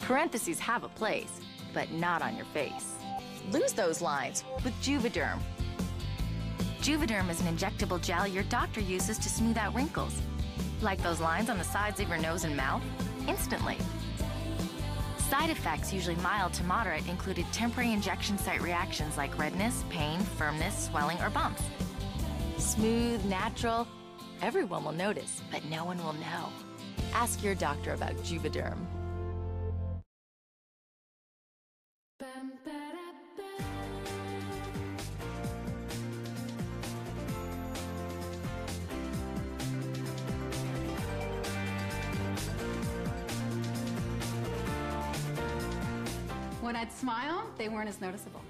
Parentheses have a place, but not on your face. Lose those lines with Juvederm. Juvederm is an injectable gel your doctor uses to smooth out wrinkles. Like those lines on the sides of your nose and mouth, instantly. Side effects, usually mild to moderate, included temporary injection site reactions like redness, pain, firmness, swelling, or bumps. Smooth, natural. Everyone will notice, but no one will know. Ask your doctor about Juvederm. When I'd smile, they weren't as noticeable.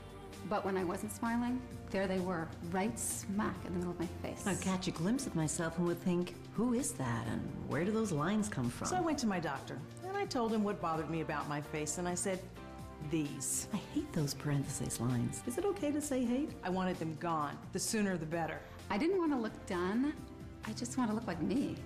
But when I wasn't smiling, there they were, right smack in the middle of my face. I'd catch a glimpse of myself and would think, who is that and where do those lines come from? So I went to my doctor and I told him what bothered me about my face and I said, these. I hate those parentheses lines. Is it okay to say hate? I wanted them gone. The sooner the better. I didn't want to look done. I just want to look like me.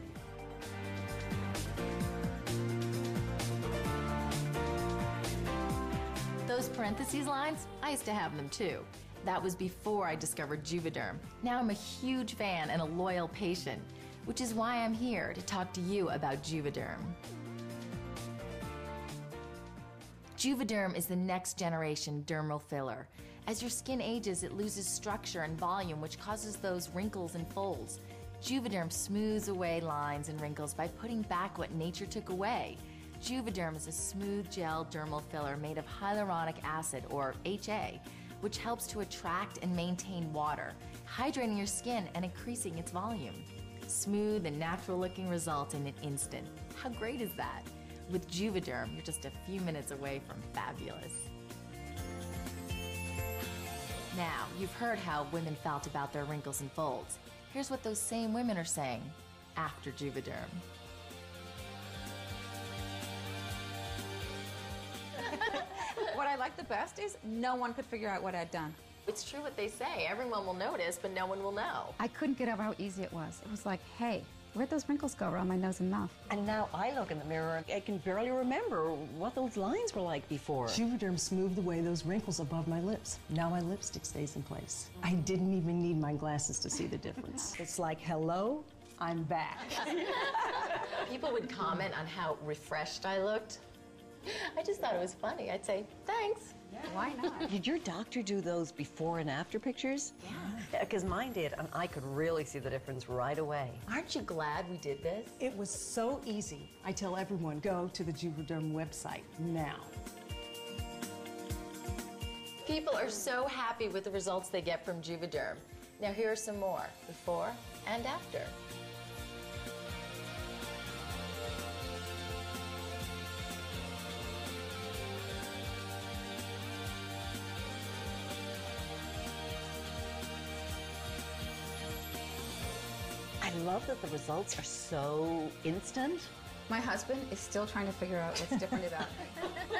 Those parentheses lines, I used to have them too. That was before I discovered Juvederm. Now I'm a huge fan and a loyal patient, which is why I'm here to talk to you about Juvederm. Juvederm is the next generation dermal filler. As your skin ages, it loses structure and volume, which causes those wrinkles and folds. Juvederm smooths away lines and wrinkles by putting back what nature took away. Juvederm is a smooth gel dermal filler made of hyaluronic acid, or HA, which helps to attract and maintain water, hydrating your skin and increasing its volume. Smooth and natural looking results in an instant. How great is that? With Juvederm, you're just a few minutes away from fabulous. Now, you've heard how women felt about their wrinkles and folds. Here's what those same women are saying after Juvederm. What I liked the best is no one could figure out what I'd done. It's true what they say. Everyone will notice, but no one will know. I couldn't get over how easy it was. It was like, hey, where'd those wrinkles go around my nose and mouth? And now I look in the mirror, I can barely remember what those lines were like before. Juvederm smoothed away those wrinkles above my lips. Now my lipstick stays in place. I didn't even need my glasses to see the difference. It's like, hello, I'm back. People would comment on how refreshed I looked. I just thought it was funny. I'd say, thanks. Why not? Did your doctor do those before and after pictures? Yeah. Because mine did, and I could really see the difference right away. Aren't you glad we did this? It was so easy. I tell everyone, go to the Juvederm website now. People are so happy with the results they get from Juvederm. Now here are some more, before and after. I love that the results are so instant. My husband is still trying to figure out what's different about me.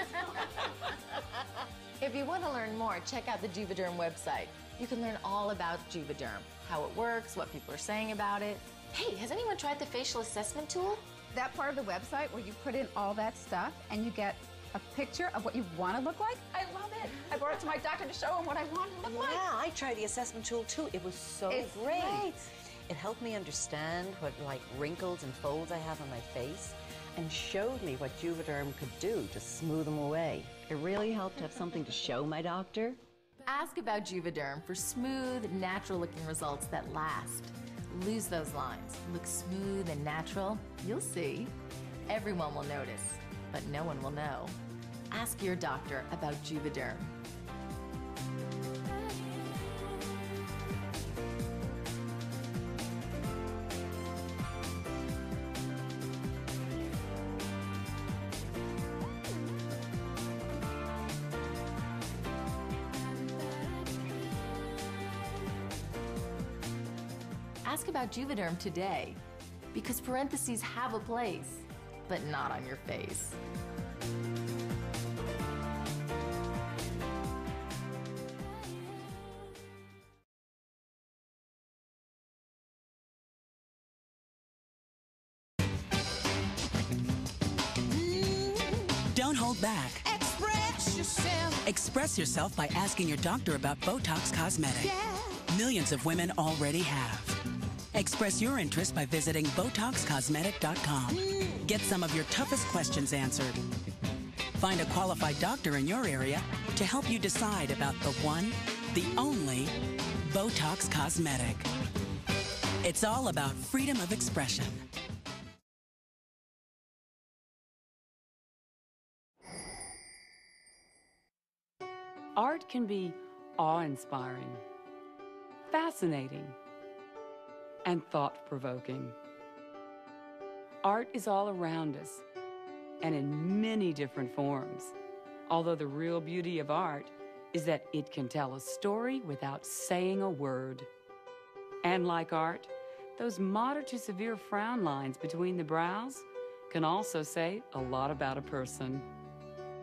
If you want to learn more, check out the Juvederm website. You can learn all about Juvederm, how it works, what people are saying about it. Hey, has anyone tried the facial assessment tool? That part of the website where you put in all that stuff and you get a picture of what you want to look like, I love it. I brought it to my doctor to show him what I want to look like. Yeah, I tried the assessment tool too. It was so It's great. great. It helped me understand what wrinkles and folds I have on my face and showed me what Juvederm could do to smooth them away. It really helped to have something to show my doctor. Ask about Juvederm for smooth, natural-looking results that last. Lose those lines. Look smooth and natural. You'll see. Everyone will notice, but no one will know. Ask your doctor about Juvederm. Ask about Juvederm today, because parentheses have a place, but not on your face. Don't hold hold back. Express yourself. Express yourself by asking your doctor about Botox Cosmetic. Yeah. Millions of women already have. Express your interest by visiting BotoxCosmetic.com. Get some of your toughest questions answered. Find a qualified doctor in your area to help you decide about the one, the only Botox Cosmetic. It's all about freedom of expression. Art can be awe-inspiring, fascinating, and thought-provoking. Art is all around us and in many different forms, although the real beauty of art is that it can tell a story without saying a word. And like art, those moderate to severe frown lines between the brows can also say a lot about a person.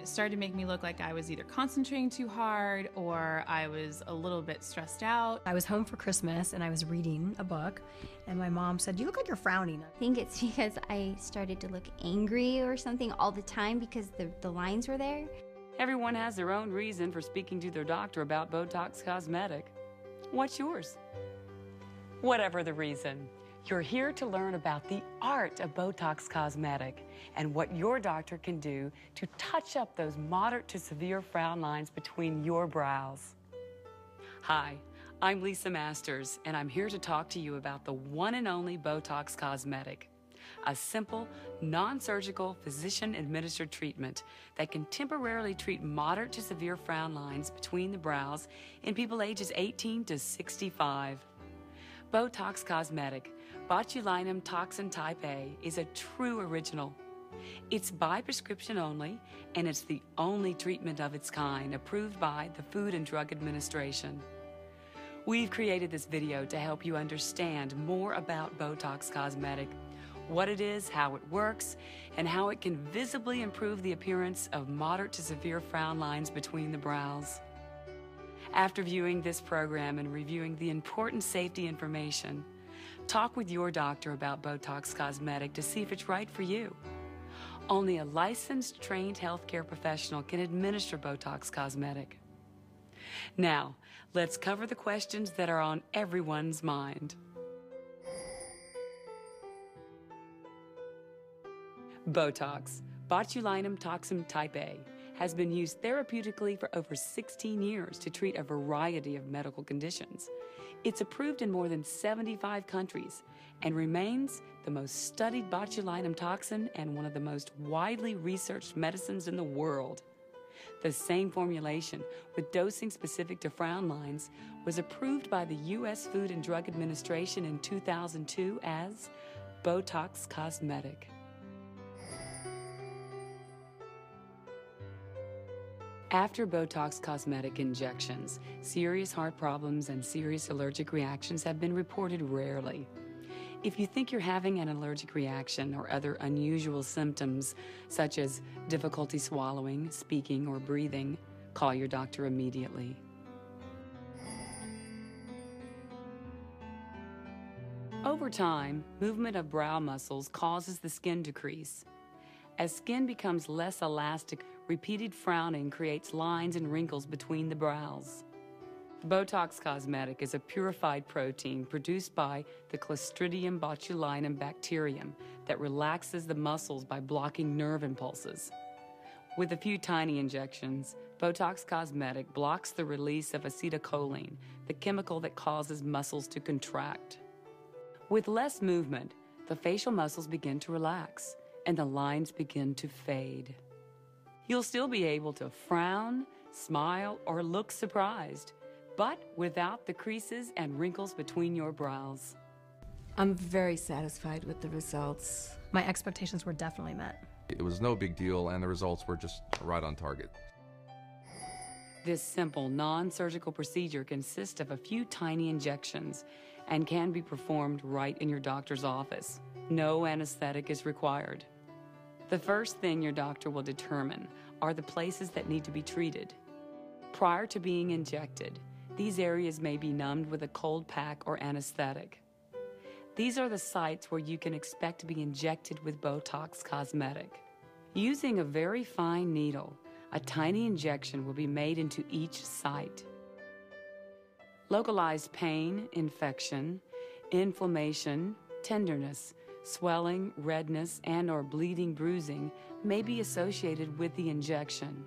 It started to make me look like I was either concentrating too hard or I was a little bit stressed out. I was home for Christmas and I was reading a book and my mom said, "You look like you're frowning." I think it's because I started to look angry or something all the time because the lines were there. Everyone has their own reason for speaking to their doctor about Botox Cosmetic. What's yours? Whatever the reason, you're here to learn about the art of Botox Cosmetic and what your doctor can do to touch up those moderate to severe frown lines between your brows. Hi, I'm Lisa Masters, and I'm here to talk to you about the one and only Botox Cosmetic, a simple, non-surgical, physician-administered treatment that can temporarily treat moderate to severe frown lines between the brows in people ages 18 to 65. Botox Cosmetic, botulinum toxin type A, is a true original. It's by prescription only, and it's the only treatment of its kind approved by the Food and Drug Administration. We've created this video to help you understand more about Botox Cosmetic, what it is, how it works, and how it can visibly improve the appearance of moderate to severe frown lines between the brows. After viewing this program and reviewing the important safety information, talk with your doctor about Botox Cosmetic to see if it's right for you. Only a licensed, trained healthcare professional can administer Botox Cosmetic. Now, let's cover the questions that are on everyone's mind. Botox, botulinum toxin type A, has been used therapeutically for over 16 years to treat a variety of medical conditions. It's approved in more than 75 countries and remains the most studied botulinum toxin and one of the most widely researched medicines in the world. The same formulation, with dosing specific to frown lines, was approved by the U.S. Food and Drug Administration in 2002 as Botox Cosmetic. After Botox Cosmetic injections, serious heart problems and serious allergic reactions have been reported rarely. If you think you're having an allergic reaction or other unusual symptoms, such as difficulty swallowing, speaking, or breathing, call your doctor immediately. Over time, movement of brow muscles causes the skin to crease. As skin becomes less elastic, repeated frowning creates lines and wrinkles between the brows. Botox Cosmetic is a purified protein produced by the Clostridium botulinum bacterium that relaxes the muscles by blocking nerve impulses. With a few tiny injections, Botox Cosmetic blocks the release of acetylcholine, the chemical that causes muscles to contract. With less movement, the facial muscles begin to relax and the lines begin to fade. You'll still be able to frown, smile, or look surprised, but without the creases and wrinkles between your brows. I'm very satisfied with the results. My expectations were definitely met. It was no big deal, and the results were just right on target. This simple, non-surgical procedure consists of a few tiny injections and can be performed right in your doctor's office. No anesthetic is required. The first thing your doctor will determine are the places that need to be treated. Prior to being injected, these areas may be numbed with a cold pack or anesthetic. These are the sites where you can expect to be injected with Botox Cosmetic. Using a very fine needle, a tiny injection will be made into each site. Localized pain, infection, inflammation, tenderness, swelling, redness, and/or bleeding, bruising may be associated with the injection.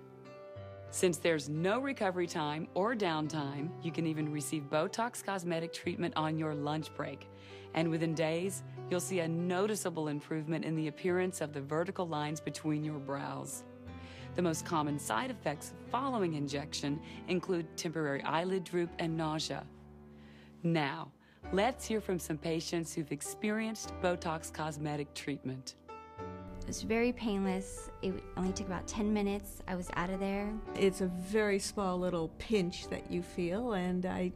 Since there's no recovery time or downtime, you can even receive Botox Cosmetic treatment on your lunch break. And within days, you'll see a noticeable improvement in the appearance of the vertical lines between your brows. The most common side effects following injection include temporary eyelid droop and nausea. Now, let's hear from some patients who've experienced Botox Cosmetic treatment. It was very painless. It only took about 10 minutes. I was out of there. It's a very small little pinch that you feel, and I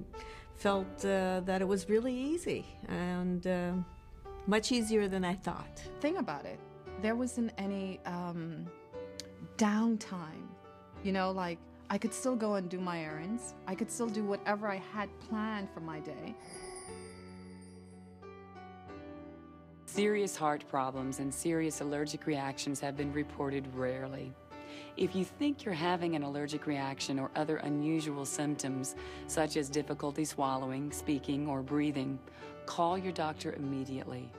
felt that it was really easy and much easier than I thought. Thing about it, there wasn't any downtime. You know, like I could still go and do my errands. I could still do whatever I had planned for my day. Serious heart problems and serious allergic reactions have been reported rarely. If you think you're having an allergic reaction or other unusual symptoms, such as difficulty swallowing, speaking, or breathing, call your doctor immediately.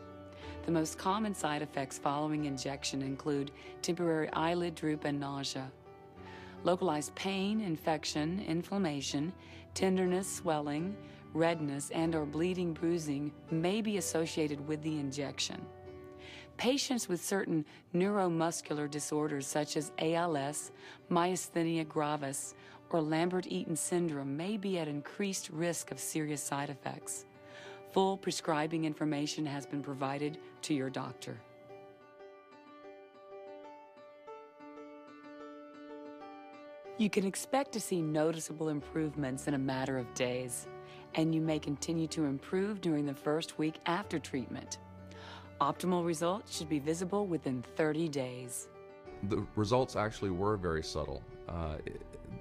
The most common side effects following injection include temporary eyelid droop and nausea. Localized pain, infection, inflammation, tenderness, swelling, redness, and/or bleeding, bruising may be associated with the injection. Patients with certain neuromuscular disorders such as ALS, myasthenia gravis, or Lambert-Eaton syndrome may be at increased risk of serious side effects. Full prescribing information has been provided to your doctor. You can expect to see noticeable improvements in a matter of days, and you may continue to improve during the first week after treatment. Optimal results should be visible within 30 days. The results actually were very subtle.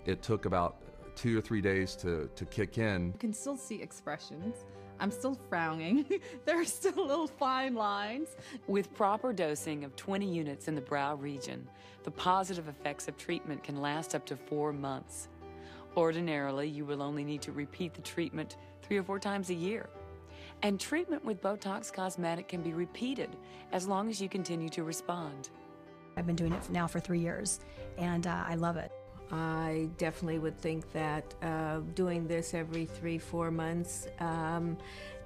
It took about 2 or 3 days to kick in. You can still see expressions. I'm still frowning. There are still little fine lines. With proper dosing of 20 units in the brow region, the positive effects of treatment can last up to 4 months. Ordinarily, you will only need to repeat the treatment 3 or 4 times a year. And treatment with Botox Cosmetic can be repeated as long as you continue to respond. I've been doing it now for 3 years, and I love it. I definitely would think that doing this every 3-4 months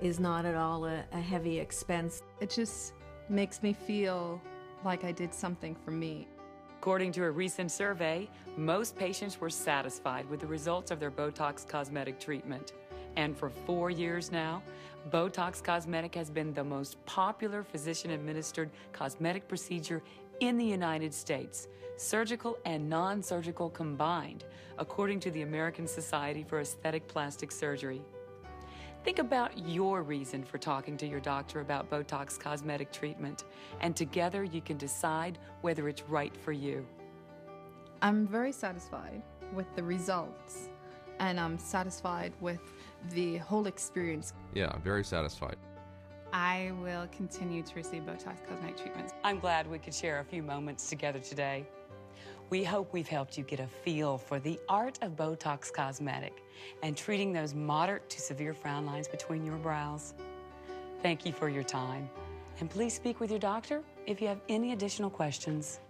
is not at all a heavy expense. It just makes me feel like I did something for me. According to a recent survey, most patients were satisfied with the results of their Botox Cosmetic treatment. And for 4 years now, Botox Cosmetic has been the most popular physician-administered cosmetic procedure in the United States, surgical and non-surgical combined, according to the American Society for Aesthetic Plastic Surgery. Think about your reason for talking to your doctor about Botox Cosmetic treatment, and together you can decide whether it's right for you. I'm very satisfied with the results, and I'm satisfied with the whole experience. Yeah, I'm very satisfied. I will continue to receive Botox Cosmetic treatments. I'm glad we could share a few moments together today. We hope we've helped you get a feel for the art of Botox Cosmetic and treating those moderate to severe frown lines between your brows. Thank you for your time, and please speak with your doctor if you have any additional questions.